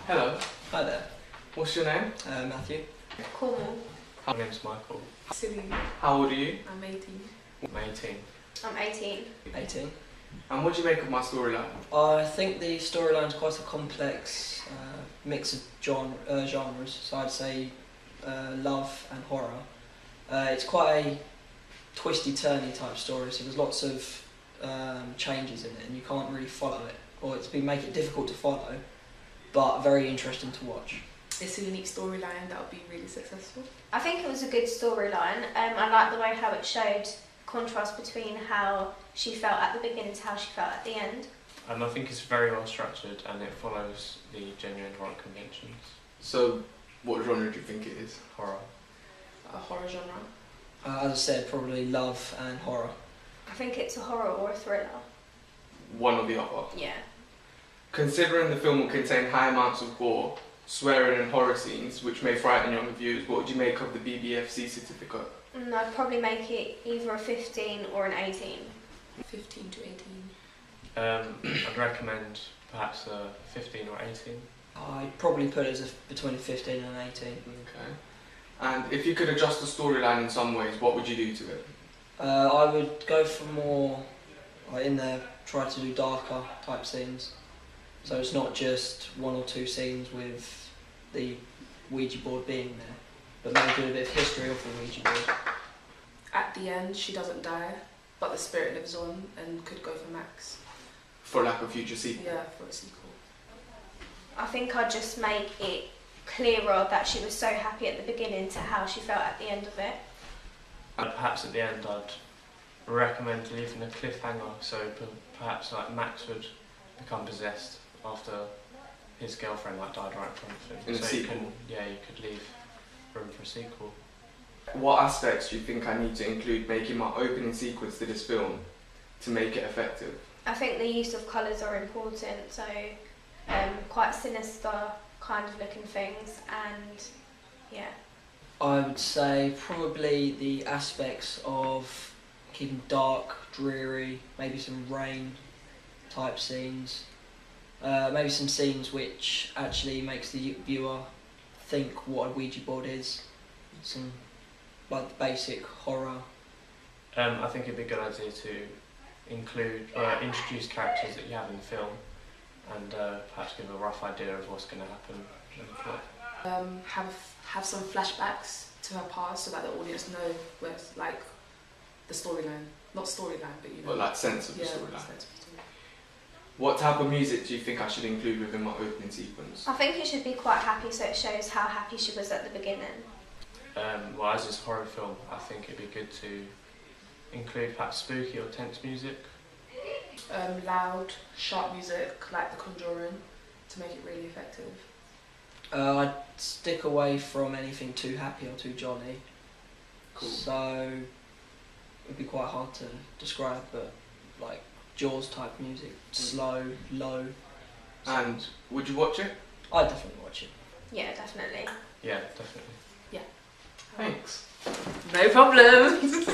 Hello, Hi there, what's your name? Matthew. Cornwall. My name's Michael. Celine. How old are you? I'm 18. I'm 18. I'm 18. 18. And what do you make of my storyline? I think the storyline is quite a complex mix of genres, so I'd say love and horror. It's quite a twisty-turny type story, so there's lots of changes in it and you can't really follow it, or make it difficult to follow, but very interesting to watch. It's a unique storyline that will be really successful. I think it was a good storyline. I like the way how it showed contrast between how she felt at the beginning to how she felt at the end. I think it's very well structured and it follows the genuine horror conventions. So, what genre do you think it is? Horror. A horror genre. As I said, probably love and horror. I think it's a horror or a thriller. One or the other. Yeah. Considering the film will contain high amounts of gore, swearing and horror scenes, which may frighten younger viewers, what would you make of the BBFC certificate? I'd probably make it either a 15 or an 18. 15 to 18. I'd recommend perhaps a 15 or 18. I'd probably put it as between a 15 and an 18. Okay. And if you could adjust the storyline in some ways, what would you do to it? I would go for more, in there, try to do darker type scenes. So it's not just one or two scenes with the Ouija board being there, but maybe do a bit of history of the Ouija board. At the end, she doesn't die, but the spirit lives on and could go for max. For like a future sequel? Yeah, for a sequel. I think I'd just make it clearer that she was so happy at the beginning to how she felt at the end of it. And perhaps at the end I'd recommend leaving a cliffhanger, so perhaps like Max would become possessed after his girlfriend died right in front of him. In a so sequel? you could leave room for a sequel. What aspects do you think I need to include making my opening sequence to this film to make it effective? I think the use of colours are important, so quite sinister kind of looking things, and yeah. I would say probably the aspects of keeping dark, dreary, maybe some rain type scenes, maybe some scenes which actually makes the viewer think what a Ouija board is, some like the basic horror. I think it'd be a good idea to introduce characters that you have in the film and perhaps give a rough idea of what's going to happen in the plot. Have some flashbacks to her past so that the audience know where's like the storyline. Not storyline, but you know. But like sense of the yeah, storyline? sense of the story. What type of music do you think I should include within my opening sequence? I think it should be quite happy, so it shows how happy she was at the beginning. Well, as this horror film, I think it'd be good to include perhaps spooky or tense music. Loud, sharp music like The Conjuring to make it really effective. I'd stick away from anything too happy or too jolly. Cool. So it'd be quite hard to describe, but like Jaws type music, slow, low. And would you watch it? I'd definitely watch it. Yeah, definitely. Yeah, definitely. Thanks. No problem!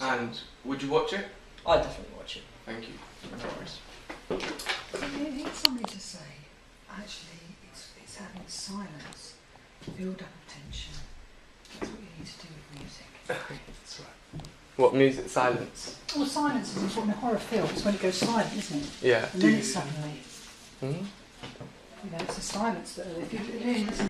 And would you watch it? I'd definitely watch it. Thank you. No worries. It's something to say. Actually, it's having silence, build up tension. That's what you need to do with music. That's right. What music? Silence. Well, silence is important in horror films when it goes silent, isn't it? Yeah. And then it's suddenly, Hmm? it's the silence that if you listen